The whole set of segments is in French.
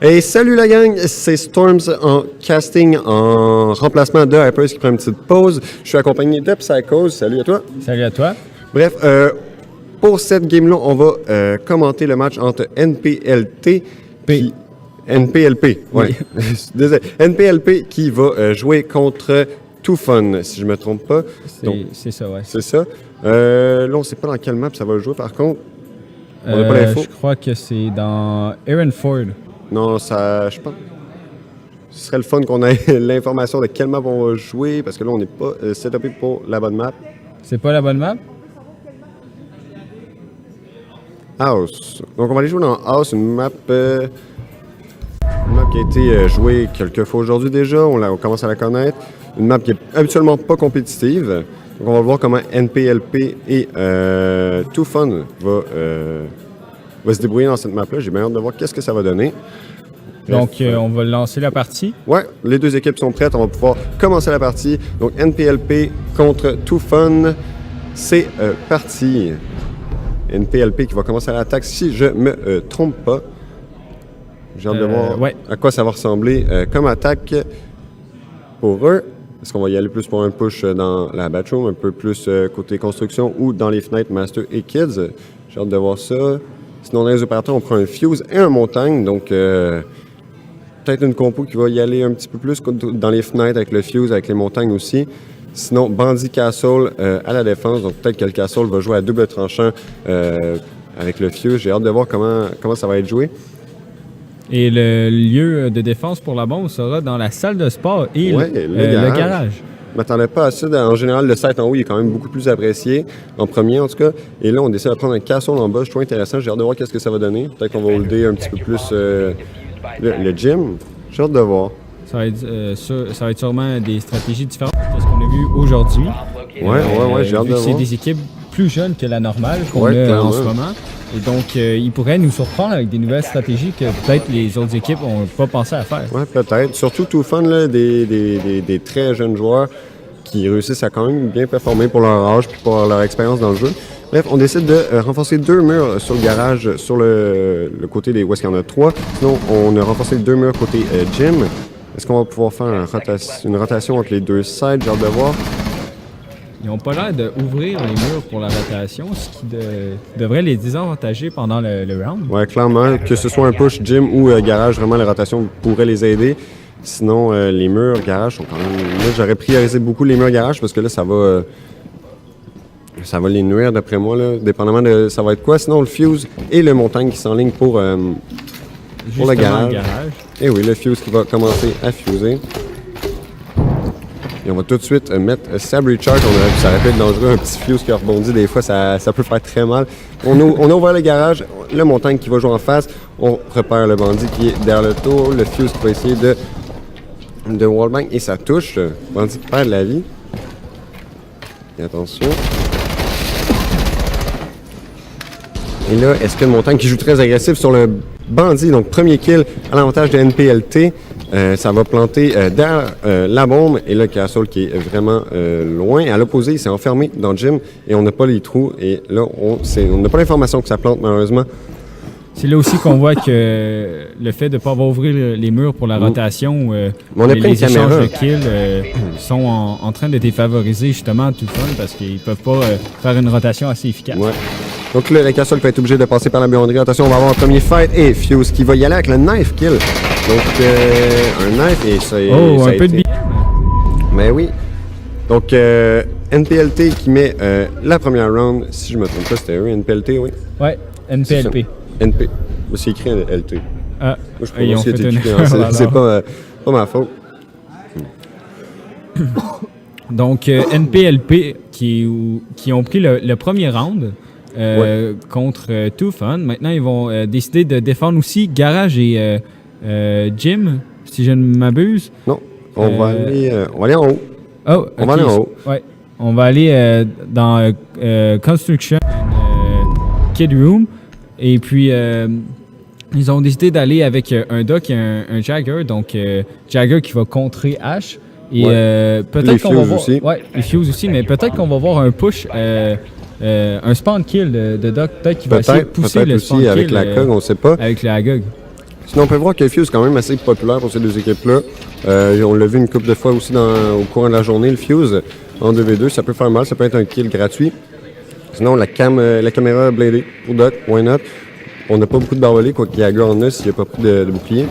Hey, salut la gang, c'est Storms en casting en remplacement de Hypers qui prend une petite pause. Je suis accompagné de Psychose. Salut à toi. Salut à toi. Bref, pour cette game-là, on va commenter le match entre NPLT P. NPLP, oui. Désolé. NPLP qui va jouer contre Too Fun, si je me trompe pas. C'est ça, ouais. C'est ça. Là, on ne sait pas dans quelle map ça va jouer, par contre. On n'a pas l'info. Je crois que c'est dans Ironford. Non, ça, je pense. Ce serait le fun qu'on ait l'information de quelle map on va jouer, parce que là, on n'est pas setupé pour la bonne map. C'est pas la bonne map? House. Donc, on va aller jouer dans House, une map qui a été jouée quelques fois aujourd'hui déjà. On commence à la connaître. Une map qui est habituellement pas compétitive. Donc, on va voir comment NPLP et Too Fun va se débrouiller dans cette map-là. J'ai bien hâte de voir qu'est-ce que ça va donner. Donc, on va lancer la partie. Ouais, les deux équipes sont prêtes. On va pouvoir commencer la partie. Donc, NPLP contre Too Fun. C'est parti. NPLP qui va commencer à l'attaque, si je me trompe pas. J'ai hâte de voir à quoi ça va ressembler comme attaque pour eux. Est-ce qu'on va y aller plus pour un push dans la batroom, un peu plus côté construction ou dans les fenêtres Master et Kids? J'ai hâte de voir ça. Sinon, dans les opérateurs, on prend un Fuse et un Montagne. Donc, peut-être une compo qui va y aller un petit peu plus dans les fenêtres avec le Fuse, avec les Montagnes aussi. Sinon, Bandit Castle à la défense. Donc, peut-être que le Castle va jouer à double tranchant avec le Fuse. J'ai hâte de voir comment ça va être joué. Et le lieu de défense pour la bombe sera dans la salle de sport et le garage. Je ne m'attendais pas à ça. En général, le site en haut il est quand même beaucoup plus apprécié, en premier en tout cas. Et là, on décide de prendre un Castle en bas. Je trouve intéressant. J'ai hâte de voir qu'est-ce que ça va donner. Peut-être qu'on va holder un petit peu plus le gym. J'ai hâte de voir. Ça va être sûrement des stratégies différentes de ce qu'on a vu aujourd'hui. Ouais, j'ai hâte de voir. C'est des équipes plus jeunes que la normale qu'on a en ce moment. Et donc, ils pourraient nous surprendre avec des nouvelles stratégies que peut-être les autres équipes n'ont pas pensé à faire. Oui, peut-être. Surtout Too Fun, là, des très jeunes joueurs qui réussissent à quand même bien performer pour leur âge et pour leur expérience dans le jeu. Bref, on décide de renforcer 2 murs sur le garage, sur le côté où est-ce qu'il y en a 3. Sinon, on a renforcé 2 murs côté gym. Est-ce qu'on va pouvoir faire une rotation entre les deux sides? J'ai hâte de voir. Ils n'ont pas l'air d'ouvrir les murs pour la rotation, ce qui devrait les désavantager pendant le round. Oui, clairement. Que ce soit un push, gym ou garage, vraiment, la rotation pourrait les aider. Sinon, les murs garage sont quand même... Moi, j'aurais priorisé beaucoup les murs garage parce que là, ça va les nuire, d'après moi, là, dépendamment de ça va être quoi. Sinon, le Fuse et le Montagne qui s'enlignent pour le garage. Et oui, le Fuse qui va commencer à fuser. Et on va tout de suite mettre Sab Recharge. Ça aurait pu être dangereux, un petit Fuse qui a rebondi. Des fois, ça peut faire très mal. On a ouvert le garage, le Montagne qui va jouer en face. On repère le Bandit qui est derrière le tour. Le Fuse qui va essayer de wallbang et ça touche. Le Bandit qui perd de la vie. Et attention. Et là, est-ce que le Montagne qui joue très agressif sur le Bandit? Donc, premier kill à l'avantage de NPLT. Ça va planter derrière la bombe et le Castle qui est vraiment loin. À l'opposé, il s'est enfermé dans le gym et on n'a pas les trous. Et là, on n'a pas l'information que ça plante, malheureusement. C'est là aussi qu'on voit que le fait de ne pas avoir ouvert les murs pour la rotation, les échanges de kills sont en train de défavoriser justement tout le fun parce qu'ils ne peuvent pas faire une rotation assez efficace. Ouais. Donc là, le Castle va être obligé de passer par la buanderie. Attention, on va avoir un premier fight et Fuse qui va y aller avec le knife kill. Donc, un knife et ça un peu de bien. Mais oui. Donc, NPLT qui met la première round. Si je me trompe pas, c'était eux, NPLT, oui. Ouais, NPLP. NP. C'est écrit LT. Ah, moi, je pense que c'est écrit. C'est pas ma faute. Donc, NPLP qui ont pris le premier round contre Too Fun. Maintenant, ils vont décider de défendre aussi Garage et Gym, si je ne m'abuse. Non, on va aller en haut. Oh, okay. On va aller en haut. Ouais. On va aller dans Construction Kid Room. Et puis, ils ont décidé d'aller avec un Doc et un Jagger. Donc, Jagger qui va contrer Ash. Et peut-être qu'on va voir... aussi. Ouais, les Fuse aussi. Mais peut-être qu'on va voir un push, un spawn kill de Doc. Peut-être qu'il va essayer de pousser le spawn kill. Avec la COG, on ne sait pas. Avec la GOG. Sinon, on peut voir que Fuse est quand même assez populaire pour ces deux équipes-là. On l'a vu une couple de fois aussi au cours de la journée, le Fuse en 2v2. Ça peut faire mal, ça peut être un kill gratuit. Sinon, la caméra bladée pour Doc, why not? On n'a pas beaucoup de barbelés, quoi qu'il y a Jagger en a s'il n'y a pas beaucoup de boucliers.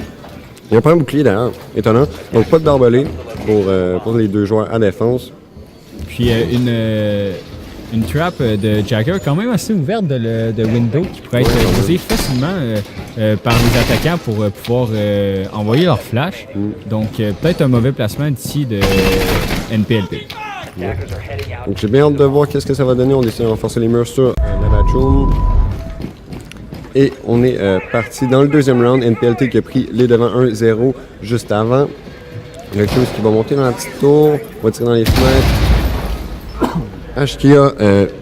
Il n'y a pas un bouclier d'ailleurs, étonnant. Donc pas de barbelés pour les deux joueurs à défense. Puis une trap de Jagger quand même assez ouverte de window qui pourrait être posée facilement par les attaquants pour pouvoir envoyer leur flash. Donc peut-être un mauvais placement d'ici de NPLP. Donc j'ai bien hâte de voir qu'est-ce que ça va donner. On essaie de renforcer les murs sur la batroom. Et on est parti dans le deuxième round. NPLT qui a pris les devants 1-0 juste avant. Le Fuse qui va monter dans la petite tour, va tirer dans les fenêtres. H qui a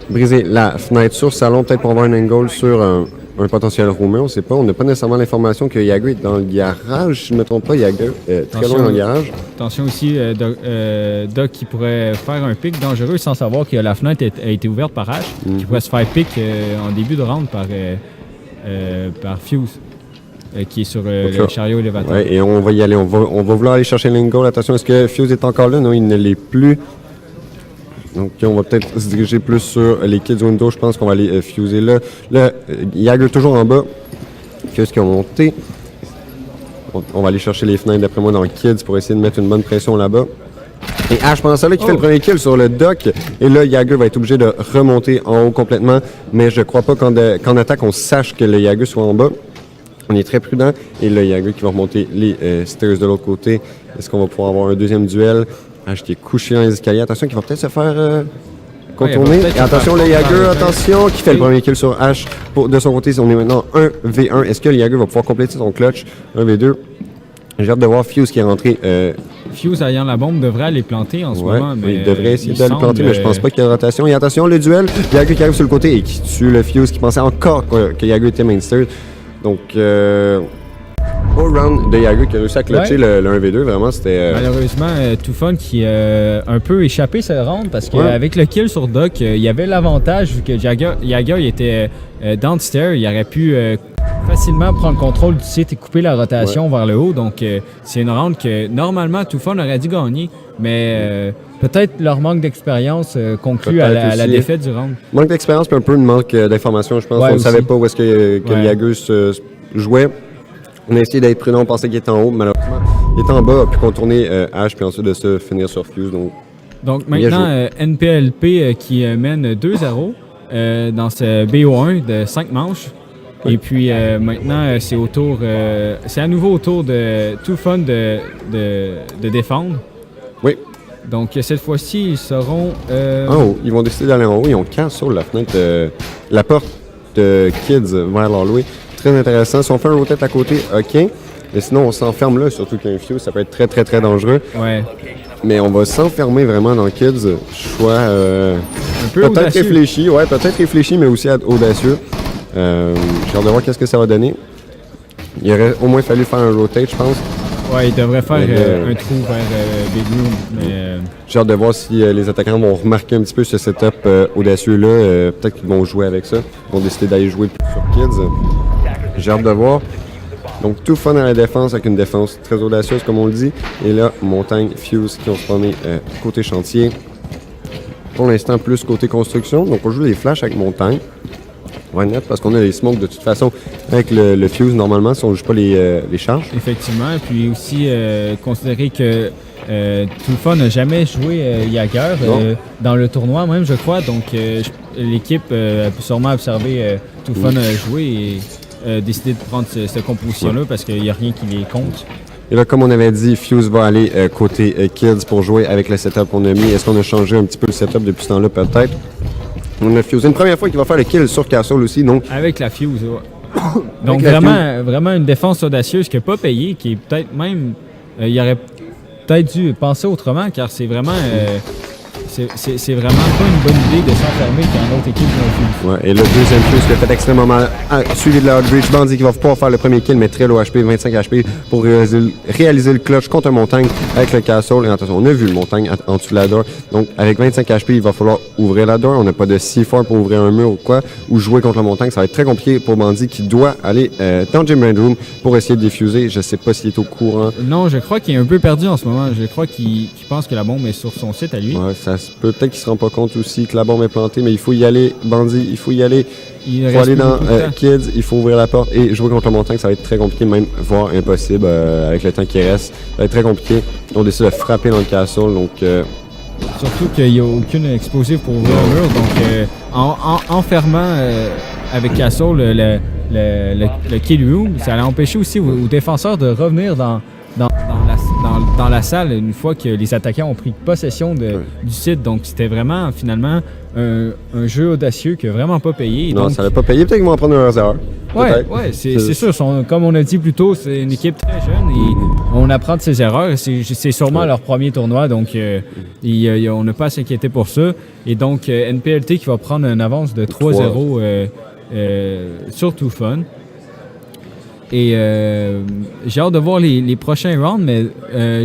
brisé la fenêtre sur salon, peut-être pour avoir un angle sur un potentiel roamer, on ne sait pas. On n'a pas nécessairement l'information que Jagger est dans le garage. Si je ne me trompe pas, Jagger est très loin dans le garage. Attention aussi, Doc qui pourrait faire un pick dangereux sans savoir que la fenêtre a été ouverte par H, qui pourrait se faire pick en début de round par Fuse. Qui est sur le chariot élévateur. Ouais, et on va y aller. On va vouloir aller chercher l'angle. Attention, est-ce que Fuse est encore là? Non, il ne l'est plus. Donc, on va peut-être se diriger plus sur les kids window. Je pense qu'on va aller fuser là. Là, Jagger toujours en bas. Fuse qui a monté. On va aller chercher les fenêtres, d'après moi, dans kids pour essayer de mettre une bonne pression là-bas. Et Ash, pendant ça, là, qui fait le premier kill sur le Doc. Et là, Jagger va être obligé de remonter en haut complètement. Mais je crois pas qu'en attaque, on sache que le Jagger soit en bas. On est très prudent. Et là, Jagger qui va remonter les stairs de l'autre côté. Est-ce qu'on va pouvoir avoir un deuxième duel? H qui est couché dans les escaliers. Attention, qui va peut-être se faire contourner. Et attention, le Jagger, attention, qui fait le premier kill sur H. De son côté, on est maintenant 1v1. Est-ce que le Jagger va pouvoir compléter son clutch? 1v2. J'ai hâte de voir Fuse qui est rentré. Fuse ayant la bombe devrait aller planter en ce moment. Mais il devrait essayer d'aller planter, mais je pense pas qu'il y ait de rotation. Et attention, le duel. Jagger qui arrive sur le côté et qui tue le Fuse, qui pensait encore que Jagger était mainstream. Donc, au round de Jagger qui a réussi à clutcher le 1v2, vraiment, c'était... Malheureusement, Too Fun qui a un peu échappé ce round parce qu'avec le kill sur Doc, il y avait l'avantage vu que Jagger il était downstairs, il aurait pu facilement prendre le contrôle du site et couper la rotation vers le haut. Donc, c'est une round que normalement Too Fun aurait dû gagner, mais peut-être leur manque d'expérience conclut à la défaite du round. Manque d'expérience puis un peu de manque d'information, je pense. On ne savait pas où est-ce que Jagger jouait. On a essayé d'être prudent, on pensait qu'il était en haut, malheureusement. Il était en bas, a pu contourner H, puis ensuite de se finir sur Fuse. Donc maintenant, NPLP qui mène 2-0 dans ce BO1 de 5 manches. Oui. Et puis maintenant, c'est à nouveau au tour de Too Fun de défendre. Oui. Donc cette fois-ci, ils seront... En haut, ils vont décider d'aller en haut. Ils ont 15 sur la fenêtre, la porte de Kids vers l'Hallway. Très intéressant. Si on fait un rotate à côté, OK. Mais sinon, on s'enferme là, surtout qu'un Fuse, ça peut être très, très, très dangereux. Ouais. Mais on va s'enfermer vraiment dans Kids. Choix un peu peut-être audacieux. réfléchi. Ouais, peut-être réfléchi, mais aussi audacieux. J'ai hâte de voir qu'est-ce que ça va donner. Il aurait au moins fallu faire un rotate, je pense. Ouais, il devrait faire un trou vers Big Room. Mais j'ai hâte de voir si les attaquants vont remarquer un petit peu ce setup audacieux-là. Peut-être qu'ils vont jouer avec ça. Ils vont décider d'aller jouer plus sur Kids. J'ai hâte de voir. Donc, Too Fun à la défense avec une défense très audacieuse, comme on le dit. Et là, Montagne, Fuse qui ont spawné côté chantier. Pour l'instant, plus côté construction. Donc, on joue les flashs avec Montagne. Ouais, net, parce qu'on a les smokes de toute façon avec le Fuse normalement si on ne joue pas les charges. Effectivement. Puis aussi, considérer que Too Fun n'a jamais joué Jagger dans le tournoi même, je crois. Donc, l'équipe a pu sûrement observer Too Fun jouer et décider de prendre cette composition-là parce qu'il n'y a rien qui les compte. Et là, comme on avait dit, Fuse va aller côté Kids pour jouer avec le setup qu'on a mis. Est-ce qu'on a changé un petit peu le setup depuis ce temps-là, peut-être? On a Fuse. Une première fois qu'il va faire le kill sur Castle aussi, donc... Avec la Fuse, ouais. Donc vraiment une défense audacieuse qui n'a pas payé, qui est peut-être même... il aurait peut-être dû penser autrement, car c'est vraiment... c'est vraiment pas une bonne idée de s'enfermer quand une autre équipe confuse. Ouais, et le deuxième fuse qui a fait extrêmement mal, suivi de la Outreach. Bandit qui va pouvoir faire le premier kill, mais très low HP, 25 HP, pour réaliser le clutch contre un montagne avec le castle. Et attention, on a vu le montagne en dessous de la door. Donc, avec 25 HP, il va falloir ouvrir la door. On n'a pas de C4 pour ouvrir un mur ou quoi, ou jouer contre la montagne. Ça va être très compliqué pour Bandit qui doit aller dans le gym bedroom pour essayer de diffuser. Je sais pas s'il est au courant. Non, je crois qu'il est un peu perdu en ce moment. Je crois qu'il pense que la bombe est sur son site à lui. Ouais, ça se peut. Peut-être qu'il se rend pas compte aussi que la bombe est plantée, mais il faut y aller, Bandit, il faut y aller. Il faut aller dans Kids, il faut ouvrir la porte et jouer contre la montagne. Ça va être très compliqué, même voire impossible avec le temps qui reste. Ça va être très compliqué. On décide de frapper dans le castle, donc... Surtout qu'il n'y a aucune explosive pour ouvrir le mur, donc en fermant avec Castle le kill room, ça allait empêcher aussi aux défenseurs de revenir dans la salle une fois que les attaquants ont pris possession du site. Donc c'était vraiment finalement un jeu audacieux qui n'a vraiment pas payé. Non, donc, ça n'a pas payé. Peut-être qu'ils vont en prendre un erreur. Ouais, c'est sûr. Comme on a dit plus tôt, c'est une équipe très jeune et on apprend de ses erreurs. C'est sûrement leur premier tournoi, donc on n'a pas à s'inquiéter pour ça. Et donc, NPLT qui va prendre une avance de 3-0 sur Too Fun. Et j'ai hâte de voir les prochains rounds, mais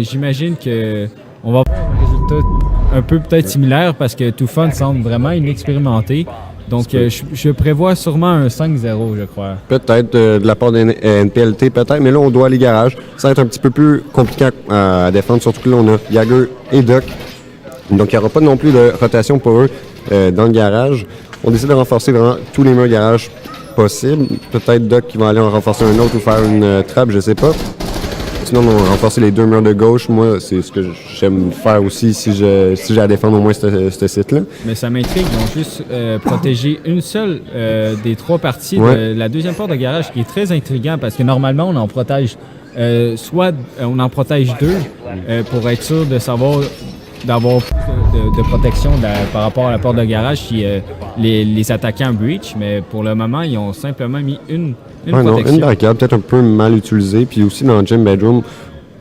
j'imagine qu'on va avoir un résultat un peu peut-être similaire parce que Too Fun semble vraiment inexpérimenté. Donc, je prévois sûrement un 5-0, je crois. Peut-être de la part de NPLT, peut-être, mais là, on doit aller garage. Ça va être un petit peu plus compliqué à défendre, surtout que là, on a Jagger et Doc. Donc, il n'y aura pas non plus de rotation pour eux dans le garage. On décide de renforcer vraiment tous les murs garage possibles. Peut-être Doc qui va aller en renforcer un autre ou faire une trappe, je sais pas. Sinon, on va renforcer les deux murs de gauche. Moi, c'est ce que j'aime faire aussi si j'ai à défendre au moins ce site-là. Mais ça m'intrigue. Ils ont juste protégé une seule des trois parties de la deuxième porte de garage, qui est très intriguant parce que normalement, on en protège on en protège deux pour être sûr de savoir d'avoir plus de protection par rapport à la porte de garage si les attaquants breach. Mais pour le moment, ils ont simplement mis une protection. Non, une barricade, peut-être un peu mal utilisée. Puis aussi dans le gym bedroom,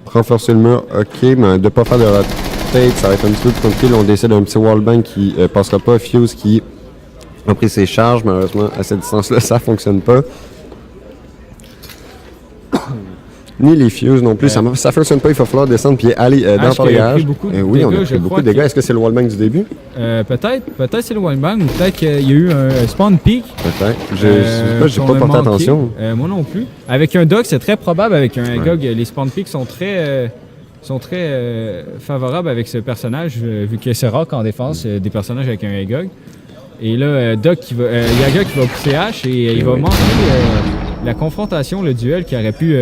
renforcer le mur, ok, mais de ne pas faire de rotate, ça va être un petit peu plus compliqué. Là, on décide d'un petit wallbang qui passera pas. Fuse qui a pris ses charges, malheureusement, à cette distance-là, ça fonctionne pas. Ni les Fuse non plus, ça fonctionne pas, il va falloir descendre puis aller dans le garage. Oui, on a pris beaucoup de dégâts. Est-ce que c'est le wallbang du début? Peut-être c'est le wallbang, ou peut-être qu'il y a eu un spawn peak. Peut-être. J'ai pas porté attention. Moi non plus. Avec un Dog, c'est très probable. Avec un Agog, les spawn peaks sont très favorables avec ce personnage, vu que c'est rare qu'en défense, des personnages avec un Agog. Et là, Yagog qui va pousser H et il va manquer la confrontation, le duel qui aurait pu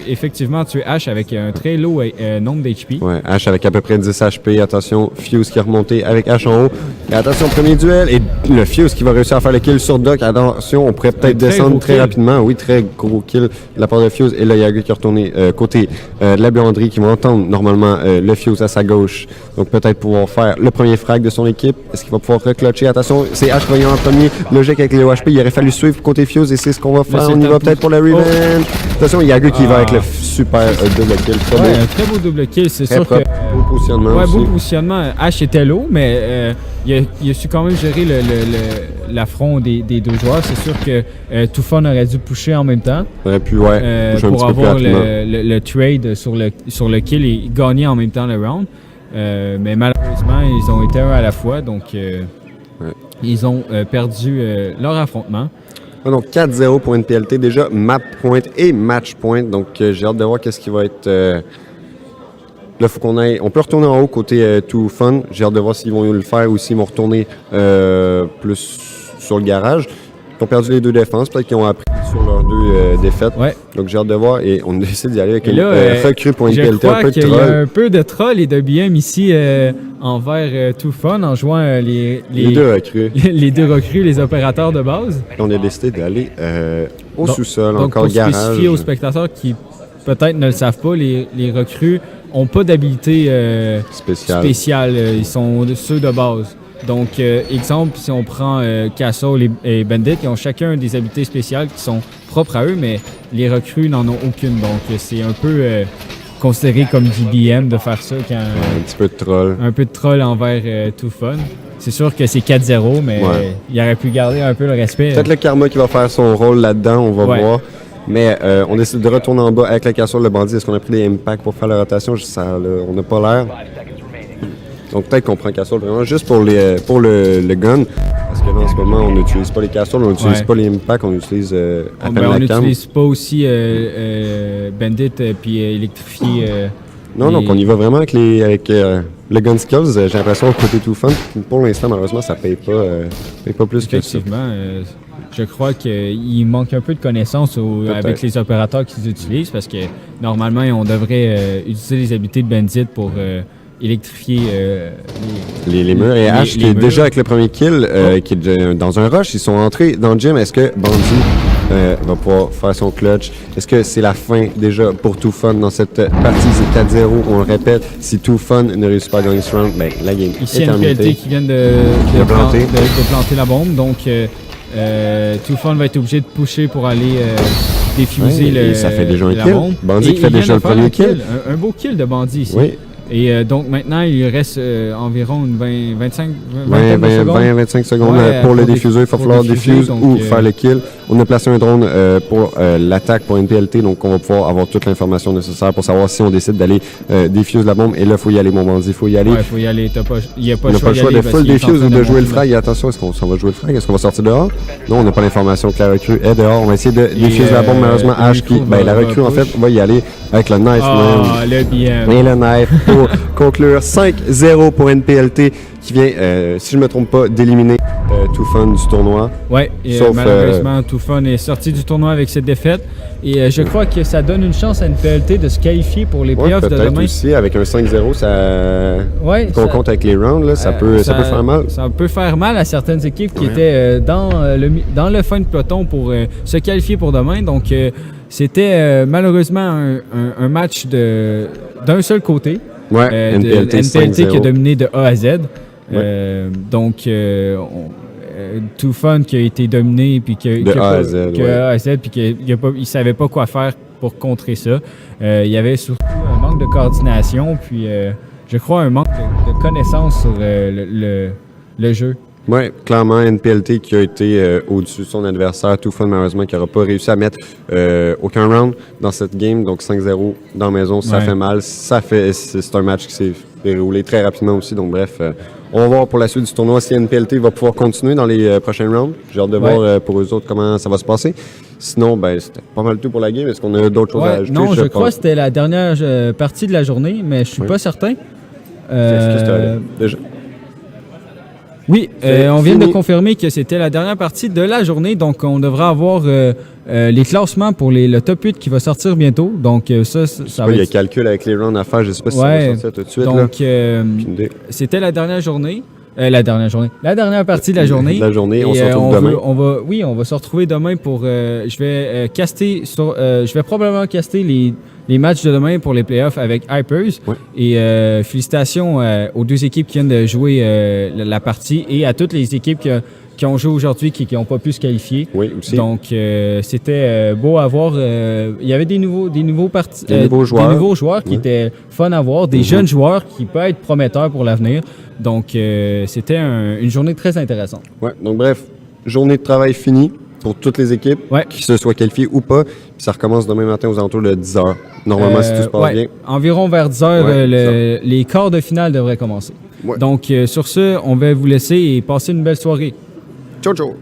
effectivement tuer H avec un très low nombre d'HP. Ouais, H avec à peu près 10 HP. Attention, Fuse qui est remonté avec H en haut. Et attention, premier duel. Et le Fuse qui va réussir à faire le kill sur Doc. Attention, on pourrait peut-être descendre très rapidement. Oui, très gros kill de la part de Fuse. Et là, Yagog qui est retourné côté de la buanderie qui va entendre normalement le Fuse à sa gauche. Donc peut-être pouvoir faire le premier frag de son équipe. Est-ce qu'il va pouvoir reclutcher? Attention, c'est H qui va y en premier. Logique avec les HP. Il aurait fallu suivre côté Fuse et c'est ce qu'on va faire. On y va peut-être pour le revenge. Attention, Yagger qui va avec le super double kill. Un très beau double kill, c'est sûr que... Beau positionnement aussi. Beau positionnement. H était low, mais il a su quand même gérer l'affront des deux joueurs. C'est sûr que Too Fun aurait dû pusher en même temps. Aurait pu, pusher un petit pour peu plus avoir le trade sur le kill et gagner en même temps le round. Mais malheureusement, ils ont été un à la fois, donc ils ont perdu leur affrontement. Donc 4-0 pour NPLT, déjà map point et match point. Donc j'ai hâte de voir qu'est-ce qui va être. Là, faut qu'on aille. On peut retourner en haut côté Too Fun. J'ai hâte de voir s'ils vont le faire ou s'ils vont retourner plus sur le garage. Ils ont perdu les deux défenses, peut-être qu'ils ont appris sur leurs deux défaites. Ouais. Donc j'ai hâte de voir et on décide d'y aller avec une recrue pour NPLT. Je crois qu'il y a un peu de troll et de BM ici envers Too Fun en jouant les deux recrues. Les deux recrues, les opérateurs de base. Et on a décidé d'aller au sous-sol, donc encore garage. Pour spécifier aux spectateurs qui peut-être ne le savent pas, les recrues n'ont pas d'habilité spéciale. Ils sont ceux de base. Donc, exemple, si on prend Castle et Bandit, ils ont chacun des habilités spéciales qui sont propres à eux, mais les recrues n'en ont aucune. Donc, c'est un peu considéré comme du BM de faire ça quand Un petit peu de troll. un peu de troll envers Too Fun. C'est sûr que c'est 4-0, mais il aurait pu garder un peu le respect. Peut-être le karma qui va faire son rôle là-dedans, on va Ouais. voir. Mais on décide de retourner en bas avec la casserole de bandit. Est-ce qu'on a pris des impacts pour faire la rotation? On n'a pas l'air. Donc peut-être qu'on prend casserole vraiment juste pour le gun. Parce que là, en ce moment, on n'utilise pas les casseroles, on n'utilise pas les impacts, on utilise à peine on la cam. n'utilise pas aussi Bandit puis électrifier. Non, donc on y va vraiment avec le gun skills. J'ai l'impression côté Too Fun. Pour l'instant, malheureusement, ça paye pas plus que ça. Effectivement, je crois qu'il manque un peu de connaissances avec les opérateurs qu'ils utilisent parce que normalement, on devrait utiliser les habiletés de Bandit pour électrifier les murs. Et Ash qui est déjà avec le premier kill, qui est dans un rush. Ils sont entrés dans le gym. Est-ce que Bandit va pouvoir faire son clutch? Est-ce que c'est la fin déjà pour Too Fun dans cette partie? C'est 4-0, on le répète. Si Too Fun ne réussit pas à gagner ce round, ben, la game ici, est terminée. NPLT qui vient de planter la bombe. Donc, Too Fun va être obligé de pusher pour aller défuser et ça fait déjà un la kill. bombe. Bandit qui fait déjà le premier kill. Un beau kill de Bandit ici. Oui. Et donc maintenant, il reste environ 20-25 secondes pour le diffuser. Il va falloir diffuser ou faire le kill. On a placé un drone pour l'attaque pour NPLT, donc on va pouvoir avoir toute l'information nécessaire pour savoir si on décide d'aller diffuser la bombe. Et là, il faut y aller, mon bandit, il faut y aller. Ouais, il faut y aller. Il n'y a pas le choix de full diffuse ou de jouer le frag. Et attention, est-ce qu'on s'en va jouer le frag? Est-ce qu'on va sortir dehors? Non, on n'a pas l'information que la recrue est dehors. On va essayer de diffuser la bombe. Malheureusement, Ash la recrue, en fait, va y aller avec le knife. Le BM. Et le knife pour conclure 5-0 pour NPLT qui vient, si je ne me trompe pas, d'éliminer Too Fun du tournoi. Oui, malheureusement, Too Fun est sorti du tournoi avec cette défaite. Et je crois que ça donne une chance à NPLT de se qualifier pour les playoffs de demain. Peut-être aussi, avec un 5-0, qu'on compte avec les rounds, là, ça peut faire mal. Ça peut faire mal à certaines équipes qui étaient dans le fin de peloton pour se qualifier pour demain. Donc, c'était malheureusement un match d'un seul côté. Ouais, NPLT qui a dominé de A à Z. Donc, Too Fun qui a été dominé puis A à Z puis il savait pas quoi faire pour contrer ça. Il y avait surtout un manque de coordination puis je crois un manque de connaissance sur le jeu. Oui, clairement, NPLT qui a été au-dessus de son adversaire, Too Fun malheureusement qui n'aura pas réussi à mettre aucun round dans cette game, donc 5-0 dans la maison, ça fait mal, c'est un match qui s'est déroulé très rapidement aussi, donc bref, on va voir pour la suite du tournoi si NPLT va pouvoir continuer dans les prochains rounds. J'ai hâte de voir pour eux autres comment ça va se passer. Sinon, ben c'était pas mal tout pour la game. Est-ce qu'on a d'autres choses à ajouter? Non, je crois que c'était la dernière partie de la journée, mais je suis pas certain. Qu'est-ce que c'était déjà? Oui, on vient de confirmer que c'était la dernière partie de la journée, donc on devra avoir les classements pour le top 8 qui va sortir bientôt. Donc ça va il y a calcul avec les rounds à faire, je sais pas si ça va sortir tout de suite. Donc c'était la dernière journée. La dernière partie de la journée. On se retrouve demain. On va se retrouver demain pour. Je vais probablement caster les matchs de demain pour les playoffs avec Hypers. Ouais. Et félicitations aux deux équipes qui viennent de jouer la partie et à toutes les équipes qui ont joué aujourd'hui qui n'ont pas pu se qualifier. Oui, aussi. Donc c'était beau à voir. Il y avait des nouveaux joueurs qui étaient fun à voir, des jeunes joueurs qui peuvent être prometteurs pour l'avenir. Donc c'était une journée très intéressante. Ouais, donc bref, journée de travail finie pour toutes les équipes, qui se soient qualifiées ou pas. Puis ça recommence demain matin aux alentours de 10h. Normalement, si tout se passe bien. Environ vers 10h, les quarts de finale devraient commencer. Ouais. Donc sur ce, on va vous laisser et passer une belle soirée. Ciao, ciao!